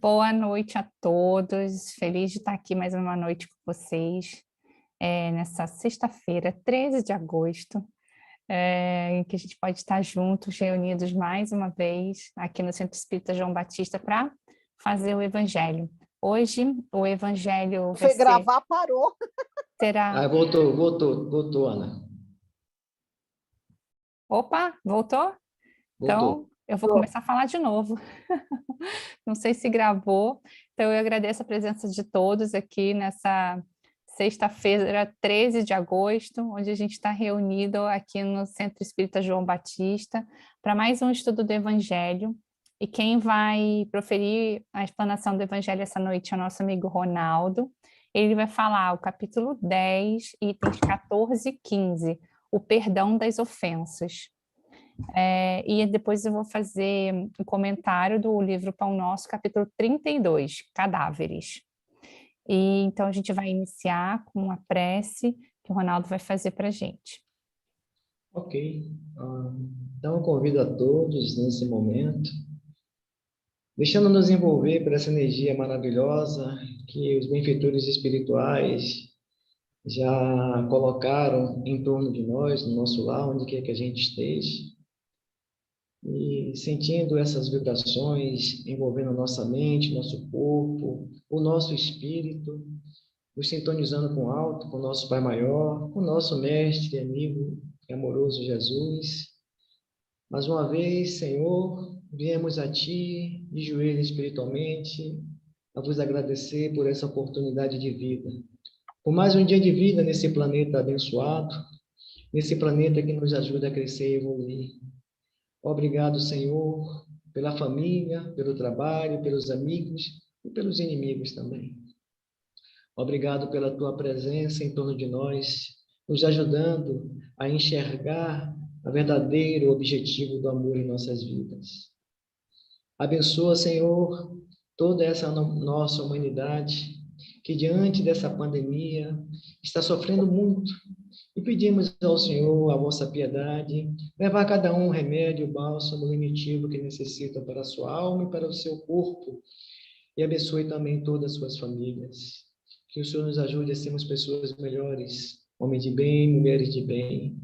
Boa noite a todos. Feliz de estar aqui mais uma noite com vocês, nessa sexta-feira, 13 de agosto, em que a gente pode estar juntos, reunidos mais uma vez aqui no Centro Espírita João Batista para fazer o Evangelho. Hoje, o Evangelho vai Foi ser... gravar, parou. Será... Voltou, Ana. Opa, voltou? Então, Voltou. eu vou começar a falar de novo. Não sei se gravou. Então, eu agradeço a presença de todos aqui nessa sexta-feira, 13 de agosto, onde a gente está reunido aqui no Centro Espírita João Batista para mais um estudo do Evangelho. E quem vai proferir a explanação do Evangelho essa noite é o nosso amigo Ronaldo. Ele vai falar o capítulo 10, itens 14 e 15, o perdão das ofensas. E depois eu vou fazer um comentário do livro Pão Nosso, capítulo 32, Cadáveres. E então a gente vai iniciar com uma prece que o Ronaldo vai fazer para a gente. Ok. Então eu convido a todos nesse momento, deixando-nos envolver por essa energia maravilhosa que os benfeitores espirituais já colocaram em torno de nós, no nosso lar, onde quer que a gente esteja. E sentindo essas vibrações envolvendo a nossa mente, nosso corpo, o nosso espírito, nos sintonizando com o alto, com o nosso Pai Maior, com o nosso mestre, amigo e amoroso Jesus. Mais uma vez, Senhor, viemos a Ti, de joelhos espiritualmente, a vos agradecer por essa oportunidade de vida, por mais um dia de vida nesse planeta abençoado, nesse planeta que nos ajuda a crescer e evoluir. Obrigado, Senhor, pela família, pelo trabalho, pelos amigos e pelos inimigos também. Obrigado pela Tua presença em torno de nós, nos ajudando a enxergar o verdadeiro objetivo do amor em nossas vidas. Abençoa, Senhor, toda essa nossa humanidade que diante dessa pandemia está sofrendo muito. E pedimos ao Senhor a vossa piedade, levar a cada um o remédio, o bálsamo, o lenitivo que necessita para a sua alma e para o seu corpo. E abençoe também todas as suas famílias. Que o Senhor nos ajude a sermos pessoas melhores, homens de bem, mulheres de bem.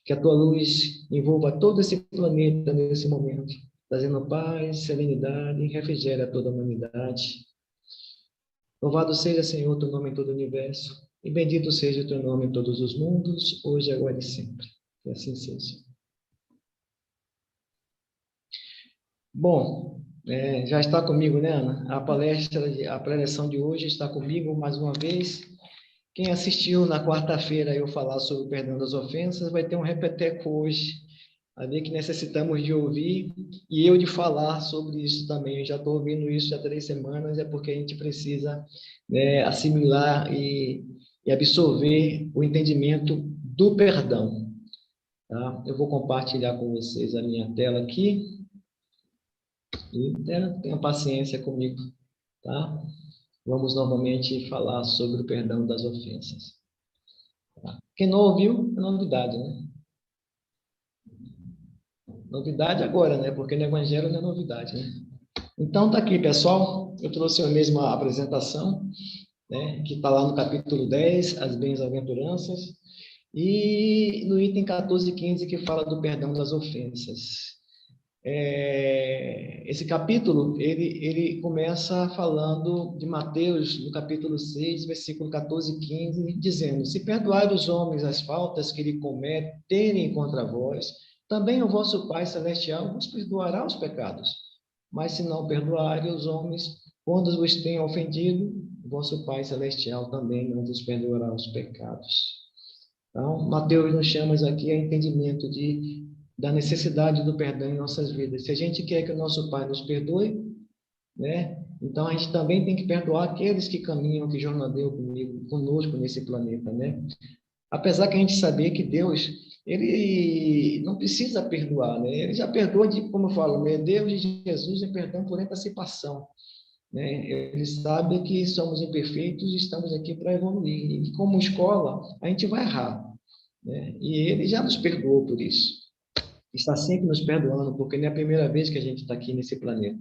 Que a tua luz envolva todo esse planeta nesse momento, trazendo paz, serenidade e refrigério a toda a humanidade. Louvado seja, Senhor, teu nome em todo o universo. E bendito seja o teu nome em todos os mundos, hoje, agora e sempre. Que assim seja. Bom, já está comigo, né, Ana? A palestra, a preleção de hoje está comigo mais uma vez. Quem assistiu na quarta-feira eu falar sobre o perdão das ofensas, vai ter um repeteco hoje. A ver que necessitamos de ouvir e eu de falar sobre isso também. Eu já estou ouvindo isso há 3 semanas, é porque a gente precisa, né, assimilar e absorver o entendimento do perdão. Tá? Eu vou compartilhar com vocês a minha tela aqui. E tenha paciência comigo, tá? Vamos novamente falar sobre o perdão das ofensas. Tá? Quem não ouviu, é novidade, né? Novidade agora, né? Porque no Evangelho não é novidade, né? Então, tá aqui, pessoal. Eu trouxe a mesma apresentação, né? Que está lá no capítulo 10, as bem-aventuranças, e no item 14 e 15, que fala do perdão das ofensas. Esse capítulo, ele começa falando de Mateus, no capítulo 6, versículo 14 e 15, dizendo: se perdoar os homens as faltas que lhe cometerem contra vós, também o vosso Pai Celestial vos perdoará os pecados. Mas se não perdoarem os homens, quando vos tenham ofendido, o vosso Pai Celestial também não vos perdoará os pecados. Então, Mateus nos chama aqui a entendimento da necessidade do perdão em nossas vidas. Se a gente quer que o nosso Pai nos perdoe, né? Então a gente também tem que perdoar aqueles que caminham, que jornadeiam conosco nesse planeta, né? Apesar que a gente saber que Deus, ele não precisa perdoar, né? Ele já perdoa, como eu falo, né? Deus e Jesus é perdão por antecipação, né? Ele sabe que somos imperfeitos e estamos aqui para evoluir. E como escola, a gente vai errar, né? E ele já nos perdoou por isso. Está sempre nos perdoando, porque não é a primeira vez que a gente está aqui nesse planeta.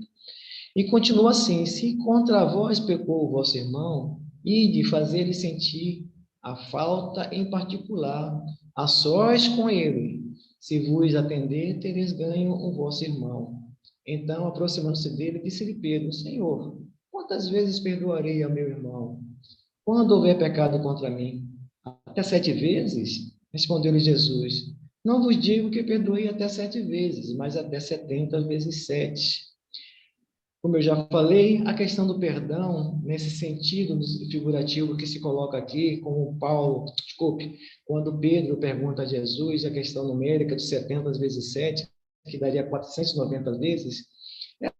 E continua assim: se contra vós pecou o vosso irmão, ide fazer-lhe sentir a falta em particular, a sós com ele. Se vos atender, tereis ganho o vosso irmão. Então, aproximando-se dele, disse-lhe Pedro: Senhor, quantas vezes perdoarei ao meu irmão, quando houver pecado contra mim? Até 7 vezes? Respondeu-lhe Jesus: Não vos digo que perdoei até 7 vezes, mas até 70 vezes 7. Como eu já falei, a questão do perdão, nesse sentido figurativo que se coloca aqui, como quando Pedro pergunta a Jesus a questão numérica de 70 vezes 7, que daria 490 vezes,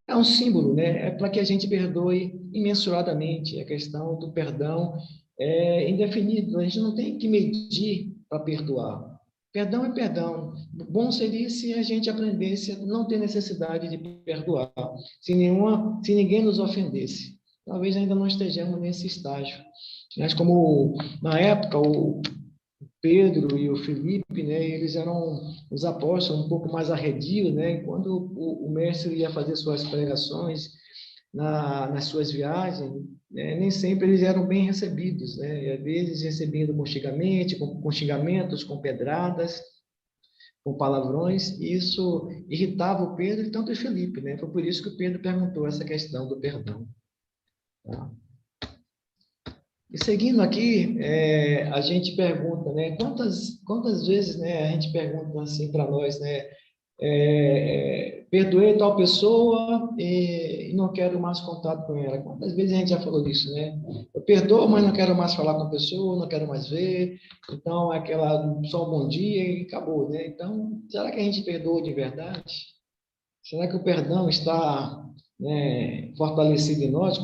é um símbolo, né? É para que a gente perdoe imensuradamente. A questão do perdão é indefinido, a gente não tem que medir para perdoar. Perdão é perdão. Bom seria se a gente aprendesse a não ter necessidade de perdoar, se ninguém nos ofendesse. Talvez ainda não estejamos nesse estágio. Mas como na época o Pedro e o Felipe, né, eles eram os apóstolos um pouco mais arredios, né, e quando o mestre ia fazer suas pregações nas suas viagens, né, nem sempre eles eram bem recebidos, né, e às vezes recebiam com xingamentos, com pedradas, com palavrões, e isso irritava o Pedro e tanto o Felipe, né, foi por isso que o Pedro perguntou essa questão do perdão. Tá? E seguindo aqui, a gente pergunta, né, quantas vezes, né, a gente pergunta assim para nós, né, perdoei tal pessoa e não quero mais contato com ela. Quantas vezes a gente já falou disso, né? Eu perdoo, mas não quero mais falar com a pessoa, não quero mais ver. Então, é aquela só um bom dia e acabou, né? Então, será que a gente perdoa de verdade? Será que o perdão está, né, fortalecido em nós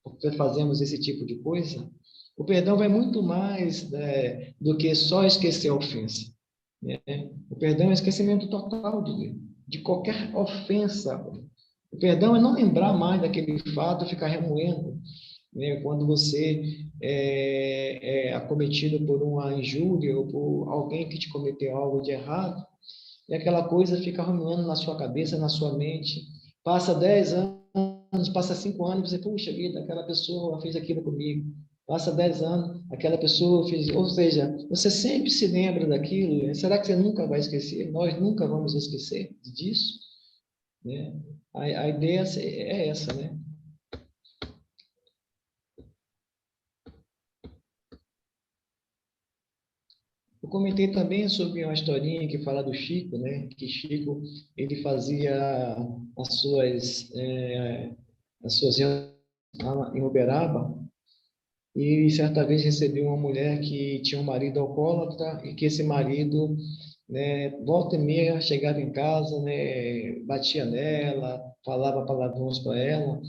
porque fazemos esse tipo de coisa? O perdão vai muito mais, né, do que só esquecer a ofensa, né? O perdão é o esquecimento total de qualquer ofensa. O perdão é não lembrar mais daquele fato, ficar remoendo, né? Quando você é acometido por uma injúria ou por alguém que te cometeu algo de errado, e aquela coisa fica ruminando na sua cabeça, na sua mente. Passa 10 anos, passa 5 anos, você, puxa vida, aquela pessoa fez aquilo comigo. Passa 10 anos, aquela pessoa fez. Ou seja, você sempre se lembra daquilo. Será que você nunca vai esquecer? Nós nunca vamos esquecer disso, né? A ideia é essa, né? Eu comentei também sobre uma historinha que fala do Chico, né? Que Chico, ele fazia as suas, as suas reuniões lá em Uberaba, e certa vez recebeu uma mulher que tinha um marido alcoólatra e que esse marido, né, volta e meia chegava em casa, né, batia nela, falava palavrões para ela,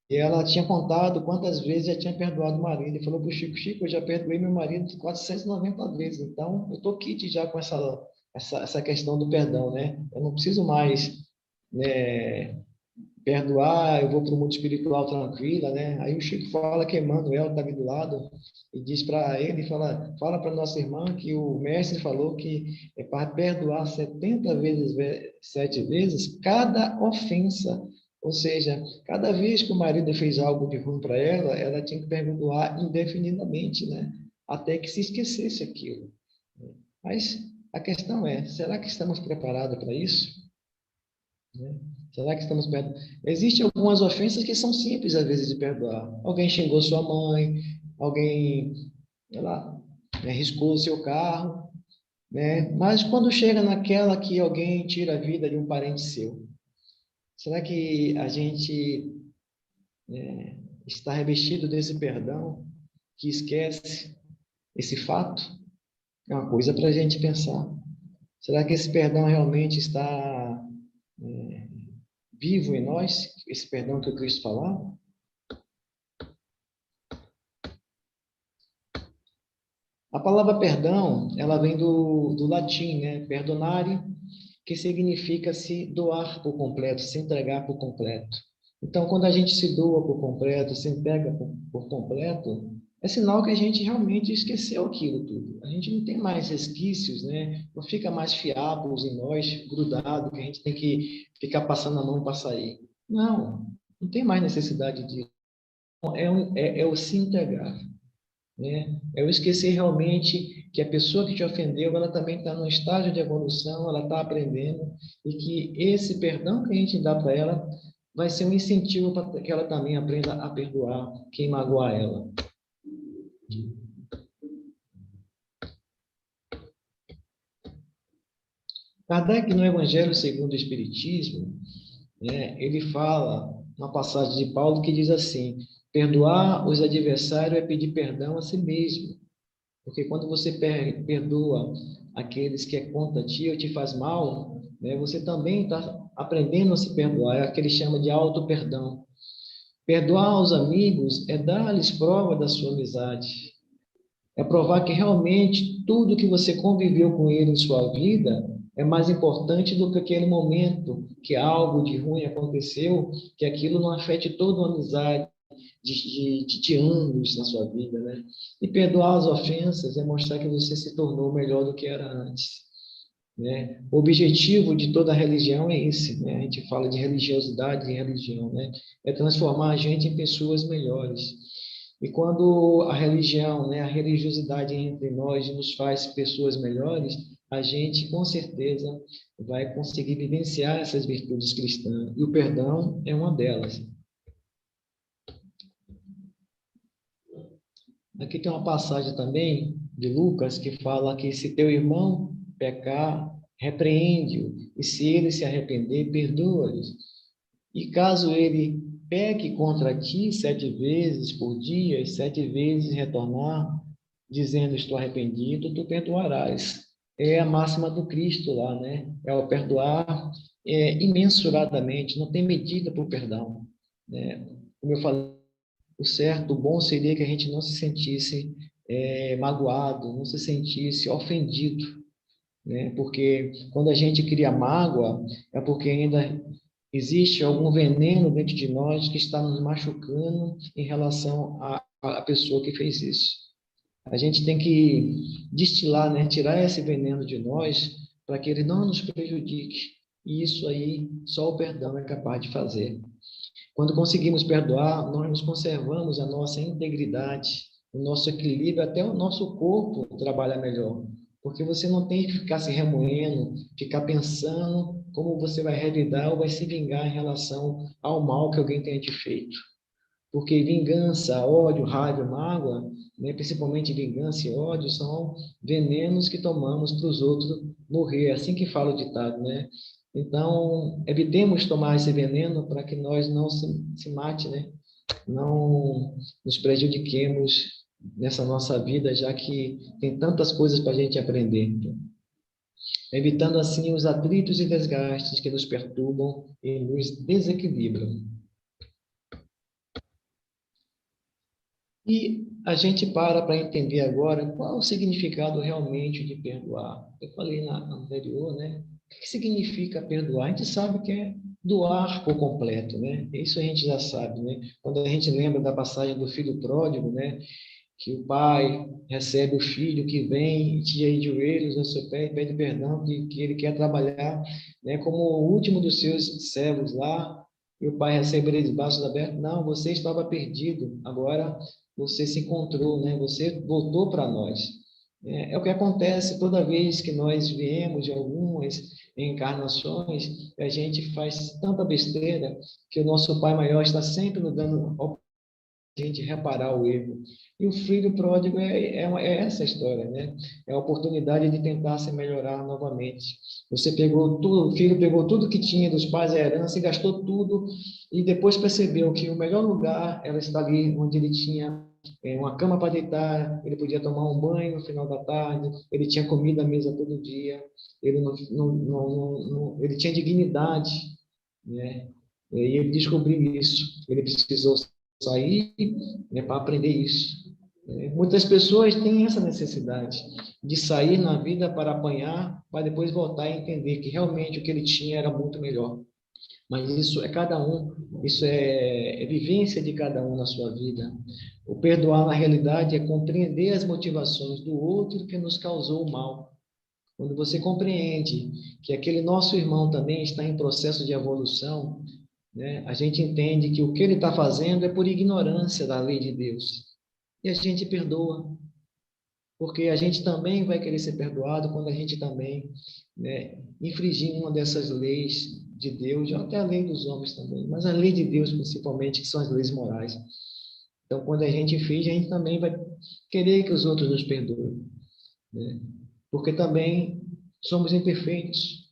e ela tinha contado quantas vezes já tinha perdoado o marido. E falou para o Chico: Chico, eu já perdoei meu marido 490 vezes. Então, eu estou kit já com essa questão do perdão, né? Eu não preciso mais, né, perdoar, eu vou para o mundo espiritual tranquila, né? Aí o Chico fala que Emmanuel está ali do lado e diz para ele, fala para nossa irmã que o mestre falou que é para perdoar 70 vezes, 7 vezes cada ofensa. Ou seja, cada vez que o marido fez algo de ruim para ela, ela tinha que perdoar indefinidamente, né? Até que se esquecesse aquilo. Mas a questão é, será que estamos preparados para isso? Né? Será que estamos perto? Existem algumas ofensas que são simples, às vezes, de perdoar. Alguém xingou sua mãe, alguém, sei lá, né, riscou o seu carro, né? Mas quando chega naquela que alguém tira a vida de um parente seu, será que a gente, né, está revestido desse perdão, que esquece esse fato? É uma coisa para a gente pensar. Será que esse perdão realmente está vivo em nós, esse perdão que o Cristo falava? A palavra perdão, ela vem do latim, né? Perdonare, que significa se doar por completo, se entregar por completo. Então, quando a gente se doa por completo, se entrega por completo, é sinal que a gente realmente esqueceu aquilo tudo. A gente não tem mais resquícios, né? Não fica mais fiapos em nós, grudado, que a gente tem que ficar passando a mão para sair. Não tem mais necessidade disso. É o se entregar, né? É o esquecer realmente que a pessoa que te ofendeu, ela também está num estágio de evolução, ela está aprendendo, e que esse perdão que a gente dá para ela vai ser um incentivo para que ela também aprenda a perdoar quem magoar ela. Kardec, no Evangelho segundo o Espiritismo, né, ele fala uma passagem de Paulo que diz assim: perdoar os adversários é pedir perdão a si mesmo. Porque quando você perdoa aqueles que é contra ti ou te faz mal, né, você também está aprendendo a se perdoar. É o que ele chama de auto-perdão. Perdoar os amigos é dar-lhes prova da sua amizade. É provar que realmente tudo que você conviveu com ele em sua vida é mais importante do que aquele momento que algo de ruim aconteceu, que aquilo não afete toda uma amizade de anos na sua vida, né? E perdoar as ofensas é mostrar que você se tornou melhor do que era antes, né? O objetivo de toda religião é esse, né? A gente fala de religiosidade em religião, né? É transformar a gente em pessoas melhores. E quando a religião, né, a religiosidade entre nós nos faz pessoas melhores, a gente com certeza vai conseguir vivenciar essas virtudes cristãs. E o perdão é uma delas. Aqui tem uma passagem também de Lucas que fala que se teu irmão pecar, repreende-o, e se ele se arrepender, perdoa-lhe. E caso ele peque contra ti 7 vezes por dia, e 7 vezes retornar, dizendo estou arrependido, tu perdoarás. É a máxima do Cristo lá, né? É o perdoar imensuradamente, não tem medida para o perdão, né? Como eu falei, o certo, o bom seria que a gente não se sentisse magoado, não se sentisse ofendido, né? Porque quando a gente cria mágoa, é porque ainda existe algum veneno dentro de nós que está nos machucando em relação à pessoa que fez isso. A gente tem que destilar, né? Tirar esse veneno de nós para que ele não nos prejudique. E isso aí só o perdão é capaz de fazer. Quando conseguimos perdoar, nós nos conservamos a nossa integridade, o nosso equilíbrio, até o nosso corpo trabalha melhor. Porque você não tem que ficar se remoendo, ficar pensando como você vai revidar ou vai se vingar em relação ao mal que alguém tenha te feito. Porque vingança, ódio, raiva, mágoa, né, principalmente vingança e ódio, são venenos que tomamos para os outros morrer. É assim que fala o ditado, né? Então, evitemos tomar esse veneno para que nós não se mate, né? Não nos prejudiquemos nessa nossa vida, já que tem tantas coisas para a gente aprender. Evitando assim os atritos e desgastes que nos perturbam e nos desequilibram. E a gente para entender agora qual o significado realmente de perdoar. Eu falei na anterior, né? O que significa perdoar? A gente sabe que é doar por completo, né? Isso a gente já sabe, né? Quando a gente lembra da passagem do filho pródigo, né? Que o pai recebe o filho que vem e tira de joelhos ao seu pé e pede perdão, que ele quer trabalhar, né? Como o último dos seus servos lá, e o pai recebe ele de braços abertos. Não, você estava perdido, agora você se encontrou, né? Você voltou para nós. É o que acontece toda vez que nós viemos de algumas encarnações, a gente faz tanta besteira que o nosso Pai Maior está sempre nos dando a gente reparar o erro. E o filho pródigo é essa história, né? É a oportunidade de tentar se melhorar novamente. Você pegou tudo, o filho pegou tudo que tinha dos pais, a herança, e gastou tudo, e depois percebeu que o melhor lugar era estar ali onde ele tinha uma cama para deitar, ele podia tomar um banho no final da tarde, ele tinha comida à mesa todo dia, ele ele tinha dignidade, né? E ele descobriu isso. Ele precisou sair, né, para aprender isso. Muitas pessoas têm essa necessidade de sair na vida para apanhar, para depois voltar e entender que realmente o que ele tinha era muito melhor. Mas isso é cada um, isso é vivência de cada um na sua vida. O perdoar, na realidade, é compreender as motivações do outro que nos causou o mal. Quando você compreende que aquele nosso irmão também está em processo de evolução, né? A gente entende que o que ele está fazendo é por ignorância da lei de Deus. E a gente perdoa, porque a gente também vai querer ser perdoado quando a gente também, né, infringir uma dessas leis de Deus, ou até a lei dos homens também, mas a lei de Deus principalmente, que são as leis morais. Então, quando a gente infringe, a gente também vai querer que os outros nos perdoem, né? Porque também somos imperfeitos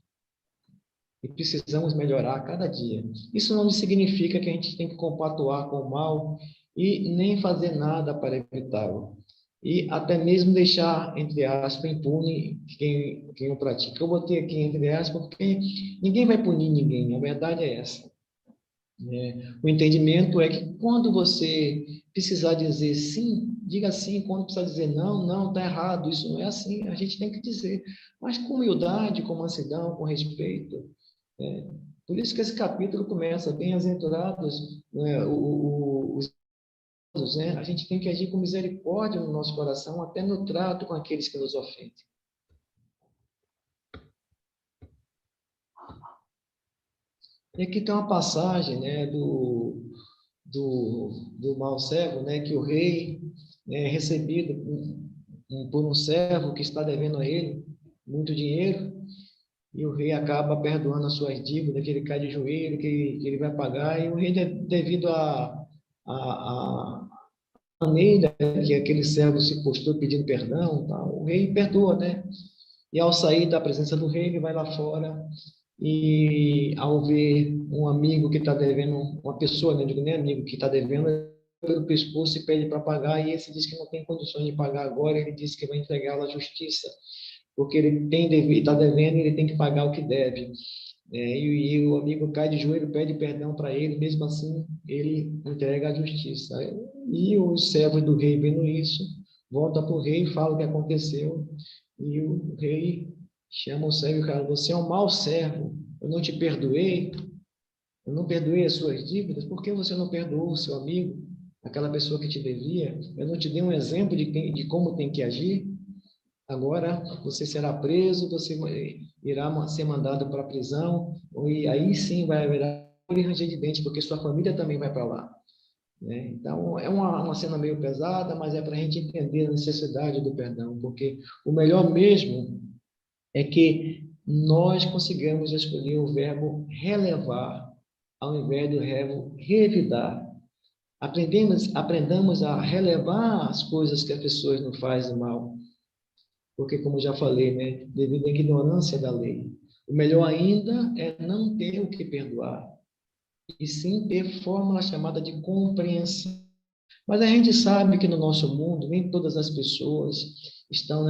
e precisamos melhorar a cada dia. Isso não significa que a gente tem que compactuar com o mal e nem fazer nada para evitá-lo. E até mesmo deixar, entre aspas, impune quem o pratica. Eu botei aqui entre aspas porque ninguém vai punir ninguém, a verdade é essa, né? O entendimento é que quando você precisar dizer sim, diga sim. Quando precisar dizer não, não, está errado, isso não é assim, a gente tem que dizer. Mas com humildade, com mansidão, com respeito, né? Por isso que esse capítulo começa bem-aventurados, né? Os, né? A gente tem que agir com misericórdia no nosso coração, até no trato com aqueles que nos ofendem. E aqui tem uma passagem, né, do mau servo, né, que o rei é recebido por um servo que está devendo a ele muito dinheiro, e o rei acaba perdoando as suas dívidas, que ele cai de joelho, que ele vai pagar, e o rei, devido a maneira que aquele servo se postou pedindo perdão, tá, o rei perdoa, né? E ao sair da presença do rei, ele vai lá fora e ao ver um amigo que está devendo, uma pessoa, não digo nem amigo, que está devendo pelo pescoço e pede para pagar, e esse diz que não tem condições de pagar agora, ele diz que vai entregá-lo à justiça, porque ele está devendo e ele tem que pagar o que deve. E o amigo cai de joelho, pede perdão para ele, mesmo assim ele entrega à justiça. E os servos do rei, vendo isso, volta para o rei e fala o que aconteceu, e o rei chama o servo e fala: você é um mau servo, eu não te perdoei, eu não perdoei as suas dívidas, por que você não perdoou o seu amigo, aquela pessoa que te devia? Eu não te dei um exemplo de como tem que agir? Agora você será preso, você irá ser mandado para a prisão, e aí sim vai haver ranger de dente, porque sua família também vai para lá, né? Então, é uma cena meio pesada, mas é para a gente entender a necessidade do perdão, porque o melhor mesmo é que nós consigamos escolher o verbo relevar, ao invés do verbo revidar. Aprendamos a relevar as coisas que as pessoas nos fazem mal, porque, como já falei, né, devido à ignorância da lei. O melhor ainda é não ter o que perdoar, e sim ter fórmula chamada de compreensão. Mas a gente sabe que no nosso mundo, nem todas as pessoas estão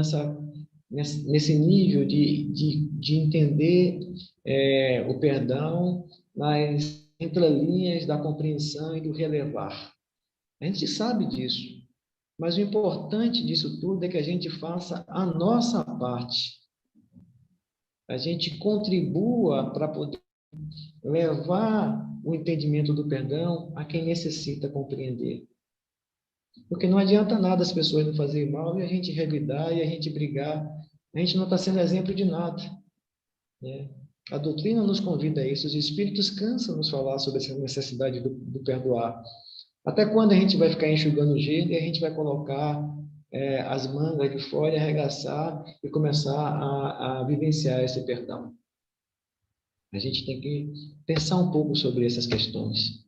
nesse nível de entender o perdão nas entrelinhas da compreensão e do relevar. A gente sabe disso. Mas o importante disso tudo é que a gente faça a nossa parte. A gente contribua para poder levar o entendimento do perdão a quem necessita compreender. Porque não adianta nada as pessoas não fazerem mal e a gente revidar e a gente brigar. A gente não está sendo exemplo de nada, né? A doutrina nos convida a isso. Os espíritos cansam nos falar sobre essa necessidade do perdoar. Até quando a gente vai ficar enxugando o gelo e a gente vai colocar as mangas de fora, arregaçar e começar a vivenciar esse perdão? A gente tem que pensar um pouco sobre essas questões.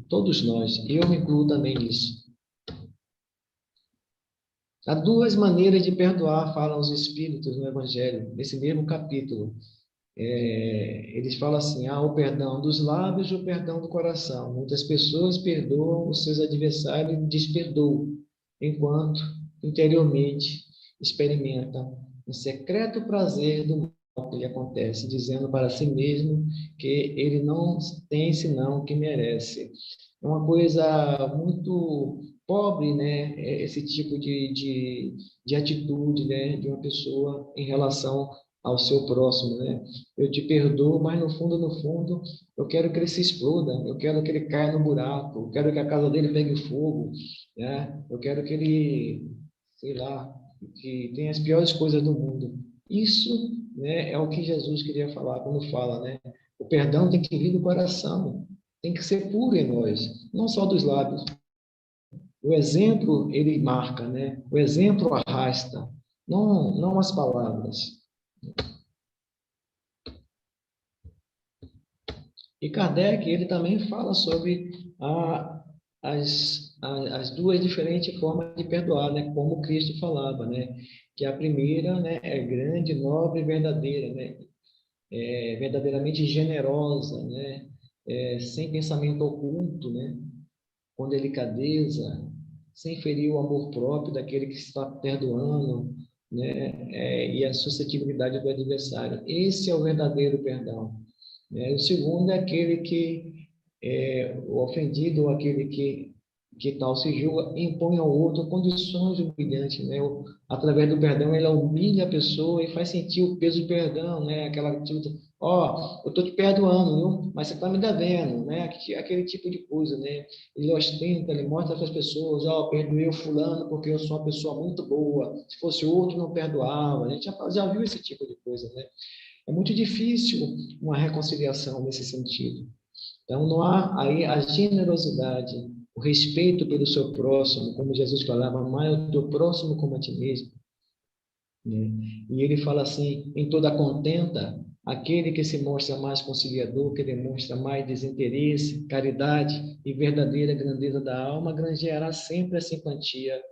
Todos nós, eu me incluo também nisso. Há duas maneiras de perdoar, falam os Espíritos no Evangelho, nesse mesmo capítulo. Eles falam assim: o perdão dos lábios e o perdão do coração. Muitas pessoas perdoam os seus adversários e desperdoam, enquanto interiormente experimentam um secreto prazer do mal que lhe acontece, dizendo para si mesmo que ele não tem senão o que merece. É uma coisa muito pobre, né? Esse tipo de atitude, né? De uma pessoa em relação ao seu próximo, né? Eu te perdoo, mas no fundo, eu quero que ele se exploda, eu quero que ele caia no buraco, eu quero que a casa dele pegue fogo, né? Eu quero que ele, sei lá, que tenha as piores coisas do mundo. Isso, né, é o que Jesus queria falar quando fala, né? O perdão tem que vir do coração. tem que ser puro em nós, não só dos lábios. O exemplo, ele marca, né? O exemplo arrasta, não as palavras. E Kardec, ele também fala sobre as duas diferentes formas de perdoar, né? Como Cristo falava, né? Que a primeira, né, é grande, nobre e verdadeira, né? É verdadeiramente generosa, né? Sem pensamento oculto, né? Com delicadeza, sem ferir o amor próprio daquele que está perdoando, né? E a suscetibilidade do adversário. Esse é o verdadeiro perdão. Né? O segundo é aquele que o ofendido, ou aquele que tal se julga, impõe ao outro condições humilhantes, né? Através do perdão, ele humilha a pessoa e faz sentir o peso do perdão, né? Aquela atitude, ó, eu estou te perdoando, viu? Mas você está me devendo, né? Aquele tipo de coisa, né? Ele ostenta, ele mostra para as pessoas, ó, perdoei o fulano porque eu sou uma pessoa muito boa, se fosse outro não perdoava, a gente já viu esse tipo de coisa, né? É muito difícil uma reconciliação nesse sentido. Então, não há aí a generosidade, o respeito pelo seu próximo, como Jesus falava, amar o teu próximo como a ti mesmo. Né? E ele fala assim, em toda contenta, aquele que se mostra mais conciliador, que demonstra mais desinteresse, caridade e verdadeira grandeza da alma, granjeará sempre a simpatia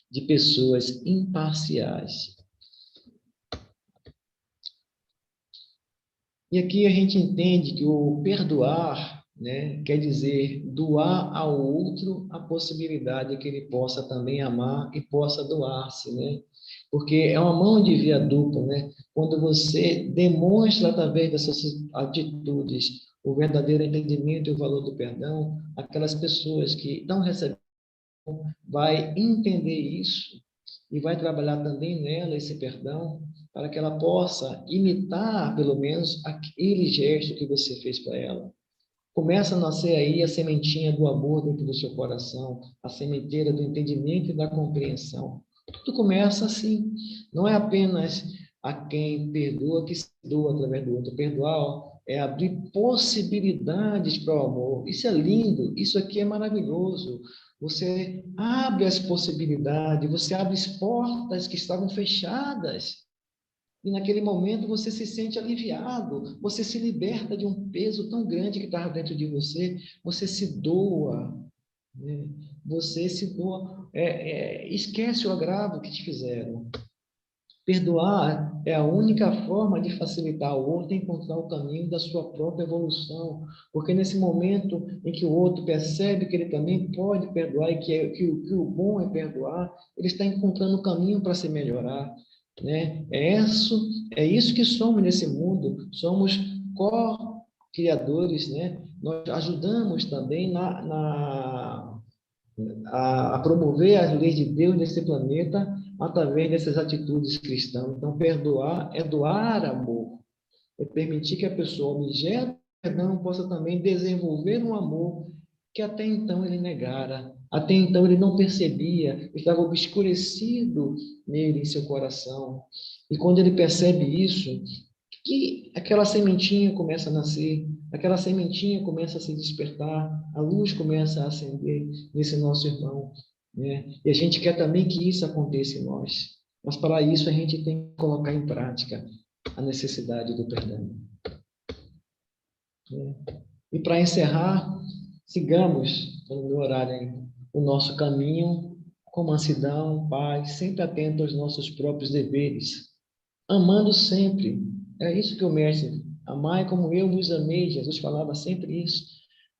de pessoas imparciais. E aqui a gente entende que o perdoar, né, quer dizer doar ao outro a possibilidade de que ele possa também amar e possa doar-se, né? Porque é uma mão de via dupla, né? Quando você demonstra através dessas atitudes o verdadeiro entendimento e o valor do perdão, aquelas pessoas que não recebem vai entender isso e vai trabalhar também nela esse perdão, para que ela possa imitar, pelo menos, aquele gesto que você fez para ela. Começa a nascer aí a sementinha do amor dentro do seu coração, a sementeira do entendimento e da compreensão. Tudo começa assim. Não é apenas a quem perdoa que se doa através do outro. Perdoar é abrir possibilidades para o amor. Isso é lindo, isso aqui é maravilhoso. Você abre as possibilidades, você abre as portas que estavam fechadas. E naquele momento você se sente aliviado, você se liberta de um peso tão grande que estava dentro de você se doa, né? Você se doa, esquece o agravo que te fizeram. Perdoar é a única forma de facilitar ao outro encontrar o caminho da sua própria evolução, porque nesse momento em que o outro percebe que ele também pode perdoar e que o bom é perdoar, ele está encontrando o caminho para se melhorar, né? É isso que somos nesse mundo, somos co-criadores, né? Nós ajudamos também a promover as leis de Deus nesse planeta através dessas atitudes cristãs. Então, perdoar é doar amor, é permitir que a pessoa, objeto do perdão, possa também desenvolver um amor que até então ele negara, até então ele não percebia, estava obscurecido nele, em seu coração. E quando ele percebe isso, que aquela sementinha começa a nascer, aquela sementinha começa a se despertar, a luz começa a acender nesse nosso irmão, né? E a gente quer também que isso aconteça em nós. Mas para isso a gente tem que colocar em prática a necessidade do perdão, né? E para encerrar, sigamos, no meu horário ainda, o nosso caminho com mansidão, paz, sempre atento aos nossos próprios deveres, amando sempre. É isso que o mestre, amai como eu vos amei, Jesus falava sempre isso,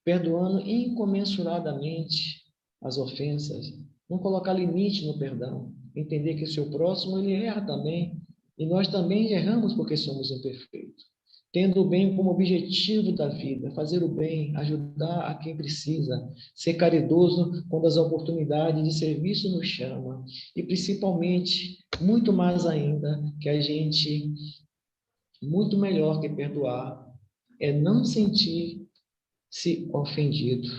perdoando incomensuradamente as ofensas, não colocar limite no perdão, entender que o seu próximo ele erra também, e nós também erramos porque somos imperfeitos. Tendo o bem como objetivo da vida, fazer o bem, ajudar a quem precisa, ser caridoso quando as oportunidades de serviço nos chamam, e principalmente, muito mais ainda, que a gente, muito melhor que perdoar, é não sentir-se ofendido.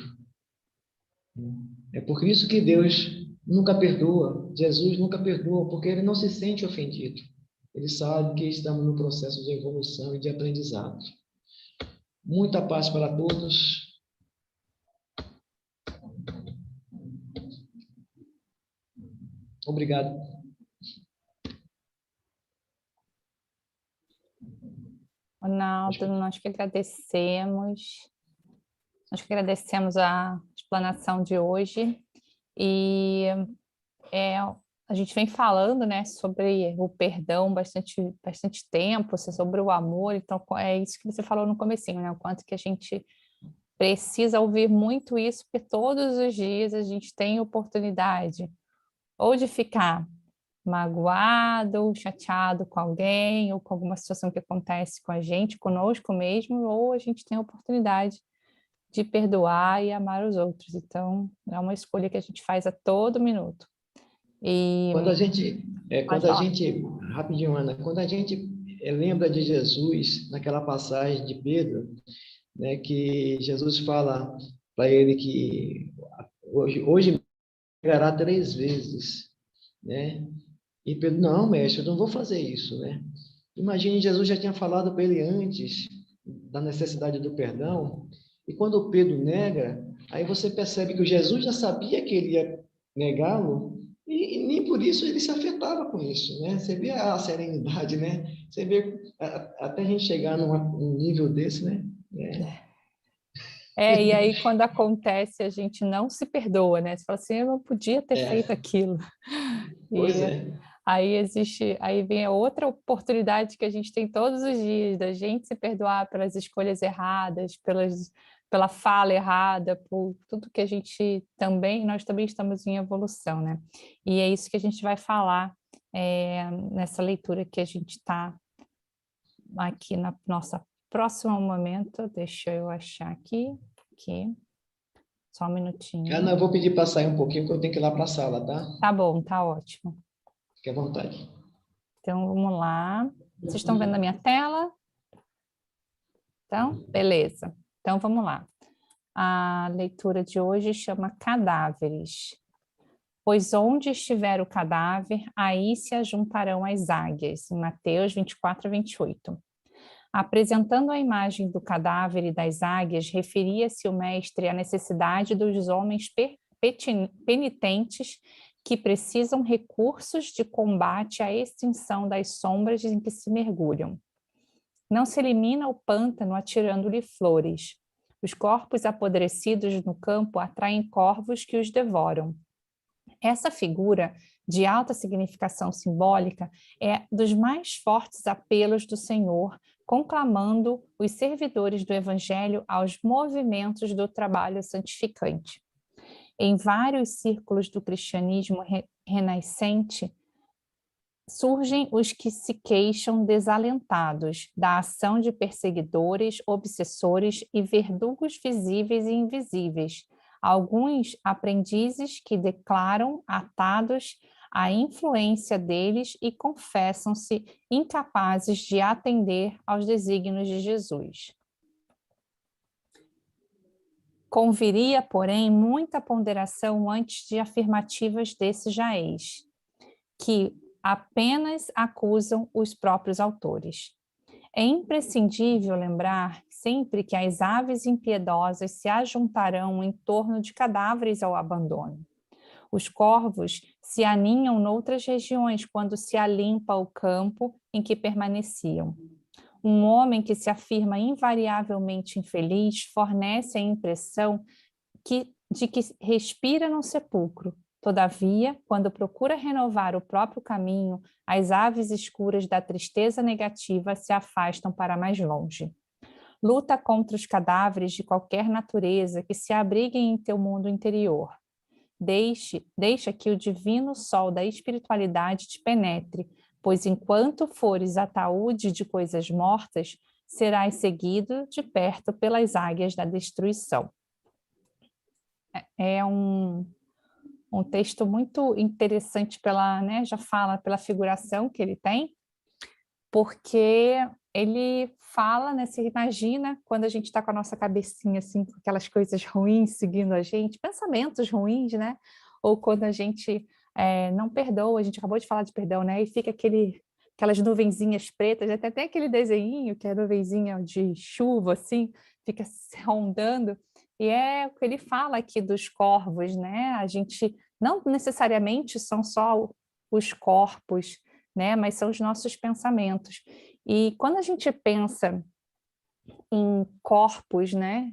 É por isso que Deus nunca perdoa, Jesus nunca perdoa, porque ele não se sente ofendido. Ele sabe que estamos no processo de evolução e de aprendizado. Muita paz para todos. Obrigado. Ronaldo, nós que agradecemos a explanação de hoje e a gente vem falando, né, sobre o perdão bastante tempo, sobre o amor, então é isso que você falou no comecinho, né, o quanto que a gente precisa ouvir muito isso, porque todos os dias a gente tem oportunidade ou de ficar magoado, ou chateado com alguém, ou com alguma situação que acontece com a gente, conosco mesmo, ou a gente tem a oportunidade de perdoar e amar os outros. Então, é uma escolha que a gente faz a todo minuto. E pode Quando a falar. gente, rapidinho, Ana, quando a gente lembra de Jesus, naquela passagem de Pedro, né, que Jesus fala para ele que hoje me negará 3 vezes, né? E Pedro, não, mestre, eu não vou fazer isso, né? Imagine, Jesus já tinha falado para ele antes da necessidade do perdão, e quando Pedro nega, aí você percebe que o Jesus já sabia que ele ia negá-lo, e nem por isso ele se afetava com isso, né? Você vê a serenidade, né? Você vê até a gente chegar num nível desse, né? E aí quando acontece, a gente não se perdoa, né? Você fala assim, eu não podia ter feito É, aquilo. pois E é. aí vem a outra oportunidade que a gente tem todos os dias, da gente se perdoar pelas escolhas erradas, pela fala errada, por tudo que nós também estamos em evolução, né? E é isso que a gente vai falar nessa leitura que a gente está aqui na nossa próxima momento. Deixa eu achar aqui, só um Ana, minutinho. eu vou pedir para sair um pouquinho, porque eu tenho que ir lá para a sala, tá? Tá bom, tá ótimo. Fique à vontade. Então, vamos lá. Vocês estão vendo a minha tela? Então, beleza. Então, vamos lá. A leitura de hoje chama Cadáveres. Pois onde estiver o cadáver, aí se ajuntarão as águias, em Mateus 24, 28. Apresentando a imagem do cadáver e das águias, referia-se o mestre à necessidade dos homens penitentes que precisam recursos de combate à extinção das sombras em que se mergulham. Não se elimina o pântano atirando-lhe flores. Os corpos apodrecidos no campo atraem corvos que os devoram. Essa figura, de alta significação simbólica, é dos mais fortes apelos do Senhor, conclamando os servidores do Evangelho aos movimentos do trabalho santificante. Em vários círculos do cristianismo renascente, surgem os que se queixam desalentados da ação de perseguidores, obsessores e verdugos visíveis e invisíveis, alguns aprendizes que declaram atados à influência deles e confessam-se incapazes de atender aos desígnios de Jesus. Conviria, porém, muita ponderação antes de afirmativas desse jaez, que apenas acusam os próprios autores. É imprescindível lembrar sempre que as aves impiedosas se ajuntarão em torno de cadáveres ao abandono. Os corvos se aninham noutras regiões quando se alimpa o campo em que permaneciam. Um homem que se afirma invariavelmente infeliz fornece a impressão de que respira num sepulcro. Todavia, quando procura renovar o próprio caminho, as aves escuras da tristeza negativa se afastam para mais longe. Luta contra os cadáveres de qualquer natureza que se abriguem em teu mundo interior. Deixa que o divino sol da espiritualidade te penetre, pois enquanto fores ataúde de coisas mortas, serás seguido de perto pelas águias da destruição. É um texto muito interessante já fala pela figuração que ele tem, porque ele fala, né, se imagina quando a gente está com a nossa cabecinha assim, com aquelas coisas ruins seguindo a gente, pensamentos ruins, né? Ou quando a gente não perdoa, a gente acabou de falar de perdão, né? E fica aquelas nuvenzinhas pretas, até tem aquele desenho que é a nuvenzinha de chuva, assim, fica se rondando, e é o que ele fala aqui dos corvos, né? A gente não necessariamente são só os corpos, né? Mas são os nossos pensamentos. E quando a gente pensa em corpos, né?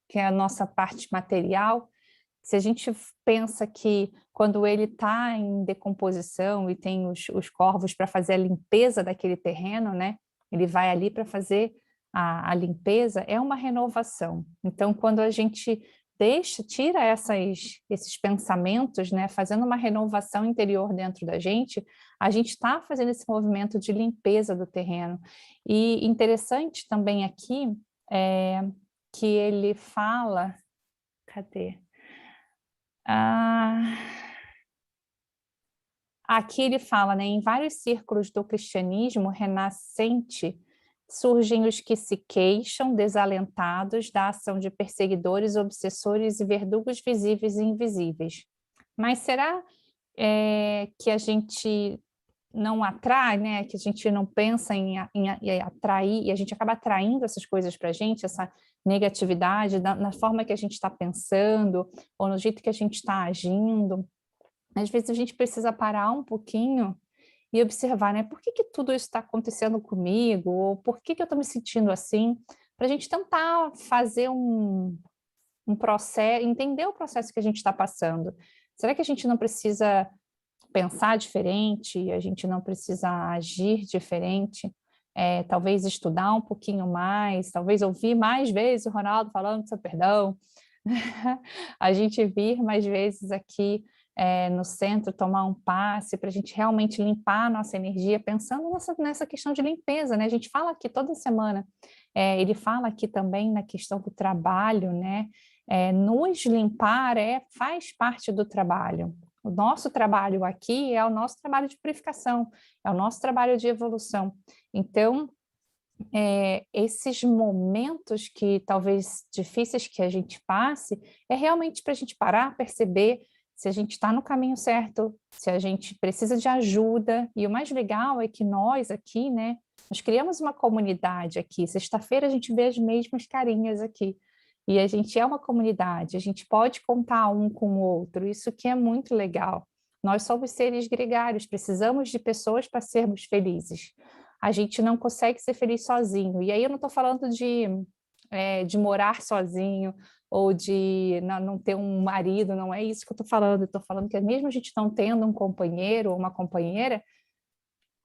Que é a nossa parte material, se a gente pensa que quando ele está em decomposição e tem os corvos para fazer a limpeza daquele terreno, né? Ele vai ali para fazer a limpeza, é uma renovação. Então, quando a gente tira esses pensamentos, né? Fazendo uma renovação interior dentro da gente, a gente está fazendo esse movimento de limpeza do terreno. E interessante também aqui que ele fala, cadê? Aqui ele fala, né, em vários círculos do cristianismo renascente, surgem os que se queixam, desalentados da ação de perseguidores, obsessores e verdugos visíveis e invisíveis. Mas será que a gente não atrai, né? Que a gente não pensa em atrair, e a gente acaba atraindo essas coisas para a gente, essa negatividade, na forma que a gente está pensando, ou no jeito que a gente está agindo. Às vezes a gente precisa parar um pouquinho e observar, né? Por que tudo isso está acontecendo comigo? Ou por que eu estou me sentindo assim? Para a gente tentar fazer um processo, entender o processo que a gente está passando. Será que a gente não precisa pensar diferente? A gente não precisa agir diferente? Talvez estudar um pouquinho mais, talvez ouvir mais vezes o Ronaldo falando sobre perdão, a gente vir mais vezes aqui no centro, tomar um passe para a gente realmente limpar a nossa energia, pensando nessa questão de limpeza, né? A gente fala aqui toda semana, ele fala aqui também na questão do trabalho, né? Nos limpar faz parte do trabalho. O nosso trabalho aqui é o nosso trabalho de purificação, é o nosso trabalho de evolução. Então, esses momentos que talvez difíceis que a gente passe, é realmente para a gente parar, perceber se a gente está no caminho certo, se a gente precisa de ajuda. E o mais legal é que nós aqui, né, nós criamos uma comunidade aqui. Sexta-feira a gente vê as mesmas carinhas aqui. E a gente é uma comunidade, a gente pode contar um com o outro, isso que é muito legal. Nós somos seres gregários, precisamos de pessoas para sermos felizes. A gente não consegue ser feliz sozinho. E aí eu não estou falando de morar sozinho ou de não ter um marido, não é isso que eu estou falando. Eu estou falando que mesmo a gente não tendo um companheiro ou uma companheira,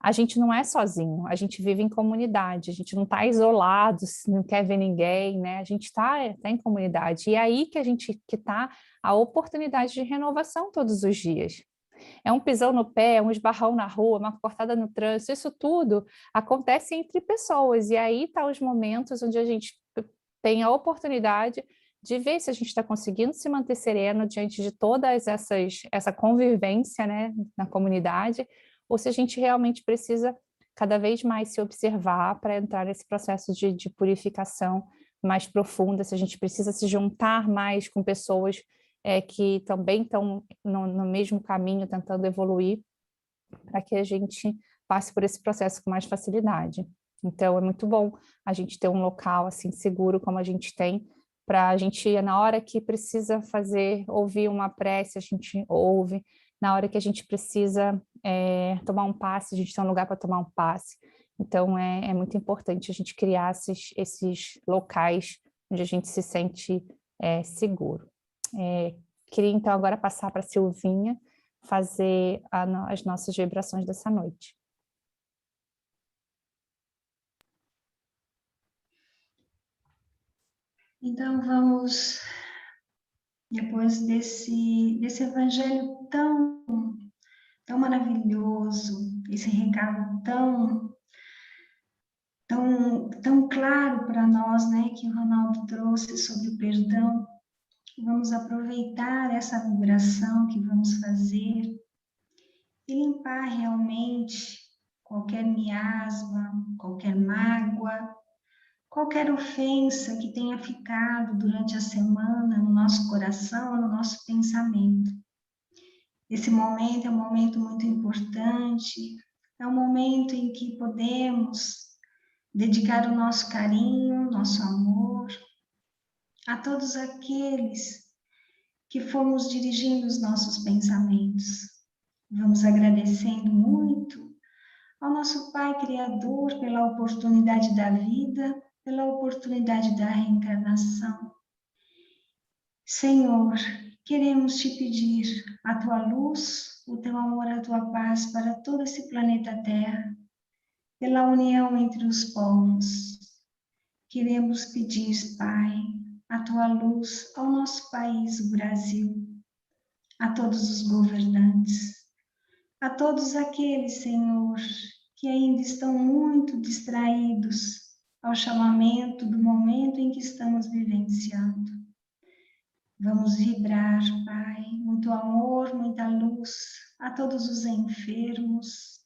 a gente não é sozinho, a gente vive em comunidade, a gente não está isolado, não quer ver ninguém, né? A gente está em comunidade. E é aí que que está a oportunidade de renovação todos os dias. É um pisão no pé, um esbarrão na rua, uma cortada no trânsito, isso tudo acontece entre pessoas. E aí tá os momentos onde a gente tem a oportunidade de ver se a gente está conseguindo se manter sereno diante de todas essa convivência, né, na comunidade, ou se a gente realmente precisa cada vez mais se observar para entrar nesse processo de purificação mais profunda, se a gente precisa se juntar mais com pessoas que também estão no mesmo caminho, tentando evoluir, para que a gente passe por esse processo com mais facilidade. Então, é muito bom a gente ter um local assim seguro como a gente tem, para a gente, na hora que precisa ouvir uma prece, a gente ouve, na hora que a gente precisa tomar um passe, a gente tem um lugar para tomar um passe. Então, é muito importante a gente criar esses locais onde a gente se sente seguro. Queria então agora passar para a Silvinha fazer as nossas vibrações dessa noite. Então vamos, depois desse evangelho tão maravilhoso, esse recado tão claro para nós, né, que o Ronaldo trouxe sobre o perdão. Vamos aproveitar essa vibração que vamos fazer e limpar realmente qualquer miasma, qualquer mágoa, qualquer ofensa que tenha ficado durante a semana no nosso coração, no nosso pensamento. Esse momento é um momento muito importante, é um momento em que podemos dedicar o nosso carinho, nosso amor a todos aqueles que fomos dirigindo os nossos pensamentos. Vamos agradecendo muito ao nosso Pai Criador pela oportunidade da vida, pela oportunidade da reencarnação. Senhor, queremos te pedir a tua luz, o teu amor, a tua paz para todo esse planeta Terra, pela união entre os povos. Queremos pedir, Pai, a tua luz ao nosso país, o Brasil, a todos os governantes, a todos aqueles, Senhor, que ainda estão muito distraídos ao chamamento do momento em que estamos vivenciando. Vamos vibrar, Pai, muito amor, muita luz a todos os enfermos,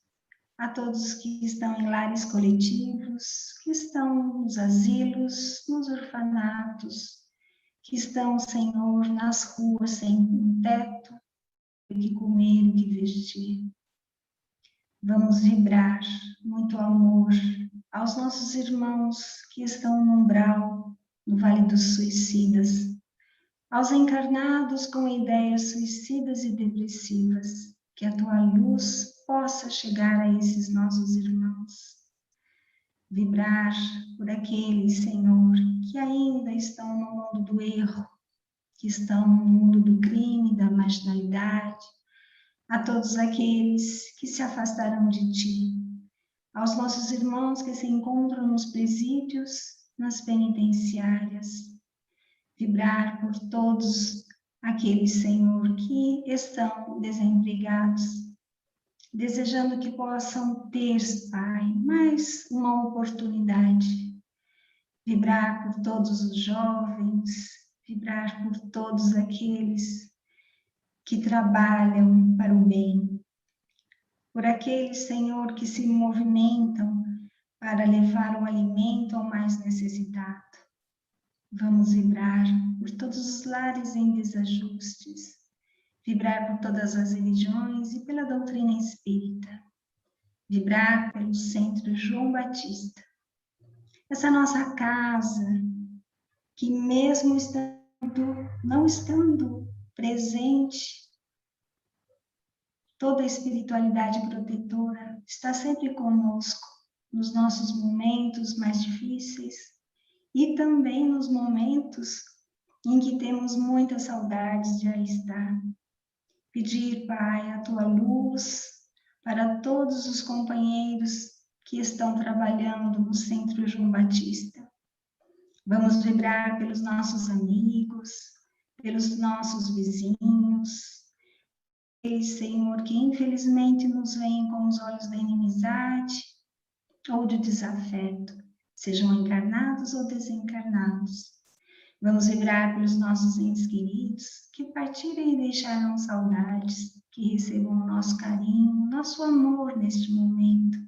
a todos que estão em lares coletivos, que estão nos asilos, nos orfanatos, que estão, Senhor, nas ruas sem teto, o que comer, o que vestir. Vamos vibrar muito amor aos nossos irmãos que estão no umbral, no Vale dos Suicidas, aos encarnados com ideias suicidas e depressivas, que a tua luz possa chegar a esses nossos irmãos. Vibrar por aqueles, Senhor, que ainda estão no mundo do erro, que estão no mundo do crime, da marginalidade, a todos aqueles que se afastaram de ti, aos nossos irmãos que se encontram nos presídios, nas penitenciárias. Vibrar por todos aqueles, Senhor, que estão desempregados, desejando que possam ter, Pai, mais uma oportunidade. Vibrar por todos os jovens, vibrar por todos aqueles que trabalham para o bem, por aqueles, Senhor, que se movimentam para levar o alimento ao mais necessitado. Vamos vibrar por todos os lares em desajustes, vibrar por todas as religiões e pela doutrina espírita, vibrar pelo Centro João Batista. Essa nossa casa, que mesmo não estando presente, toda a espiritualidade protetora está sempre conosco, nos nossos momentos mais difíceis e também nos momentos em que temos muitas saudades de aí estar. Pedir, Pai, a tua luz para todos os companheiros que estão trabalhando no Centro João Batista. Vamos vibrar pelos nossos amigos, pelos nossos vizinhos, Senhor, que infelizmente nos veem com os olhos da inimizade ou do desafeto, sejam encarnados ou desencarnados. Vamos vibrar pelos nossos entes queridos que partiram e deixaram saudades, que recebam o nosso carinho, nosso amor neste momento.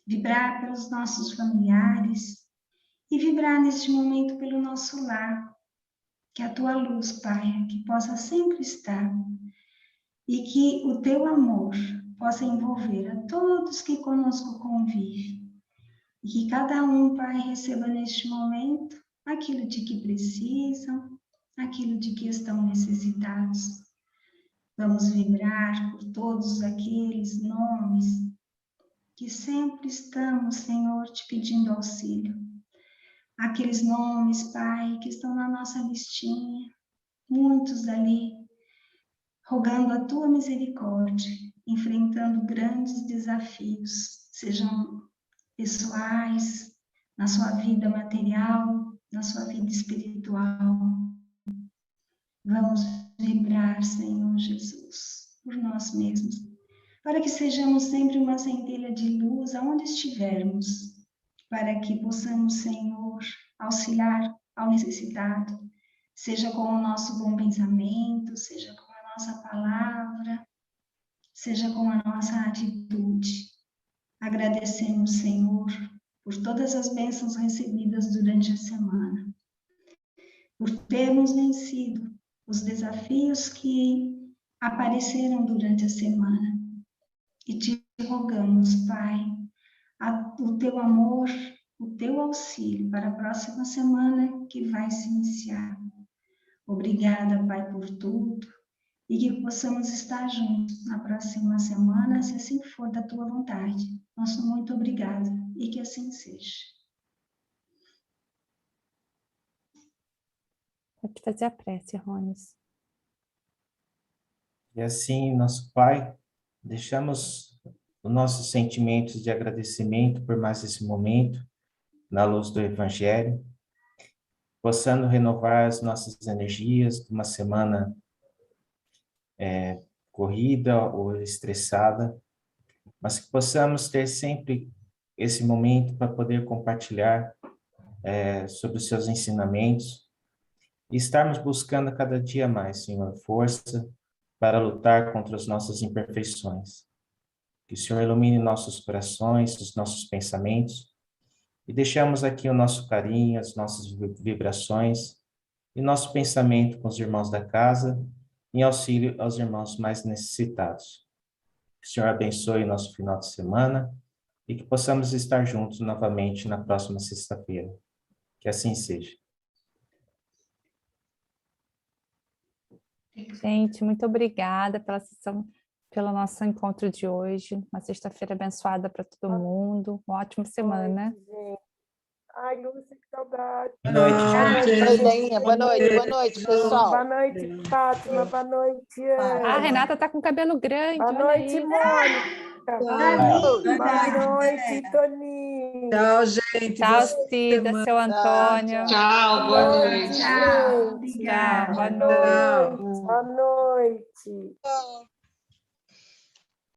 Vibrar pelos nossos familiares e vibrar neste momento pelo nosso lar. Que a tua luz, Pai, que possa sempre estar e que o teu amor possa envolver a todos que conosco convivem. E que cada um, Pai, receba neste momento aquilo de que precisam, aquilo de que estão necessitados. Vamos vibrar por todos aqueles nomes que sempre estamos, Senhor, te pedindo auxílio. Aqueles nomes, Pai, que estão na nossa listinha, muitos ali, rogando a tua misericórdia, enfrentando grandes desafios, sejam pessoais, na sua vida material, na sua vida espiritual. Vamos vibrar, Senhor Jesus, por nós mesmos, para que sejamos sempre uma centelha de luz aonde estivermos, para que possamos, Senhor, auxiliar ao necessitado, seja com o nosso bom pensamento, seja com a nossa palavra, seja com a nossa atitude. Agradecemos, Senhor, por todas as bênçãos recebidas durante a semana, por termos vencido os desafios que apareceram durante a semana. E te rogamos, Pai, o teu amor, o teu auxílio para a próxima semana que vai se iniciar. Obrigada, Pai, por tudo. e que possamos estar juntos na próxima semana, se assim for da tua vontade. Nosso muito obrigado e que assim seja. Pode fazer a prece, Rones. E assim, nosso Pai, deixamos os nossos sentimentos de agradecimento por mais esse momento, na luz do Evangelho, possando renovar as nossas energias de uma semana corrida ou estressada, mas que possamos ter sempre esse momento para poder compartilhar sobre os seus ensinamentos e estarmos buscando a cada dia mais, Senhor, força para lutar contra as nossas imperfeições. Que o Senhor ilumine nossos corações, os nossos pensamentos, e deixamos aqui o nosso carinho, as nossas vibrações e nosso pensamento com os irmãos da casa, em auxílio aos irmãos mais necessitados. Que o Senhor abençoe nosso final de semana e que possamos estar juntos novamente na próxima sexta-feira. Que assim seja. Gente, muito obrigada pela sessão, pelo nosso encontro de hoje. Uma sexta-feira abençoada para todo mundo. Uma ótima semana. Gente. Ai, Lúcia, que saudade. Boa noite, gente. Oi, Leinha. Boa noite, pessoal. Boa noite, Fátima. Boa noite, Ana. A Renata tá com cabelo grande. Boa olha noite, aí. Mônica. Boa noite, Toninho. Tchau, gente. Tchau, Boa Cida, semana. seu Antônio. Tchau, boa noite. Tchau, Gente. Tchau, obrigada. boa noite. Boa noite.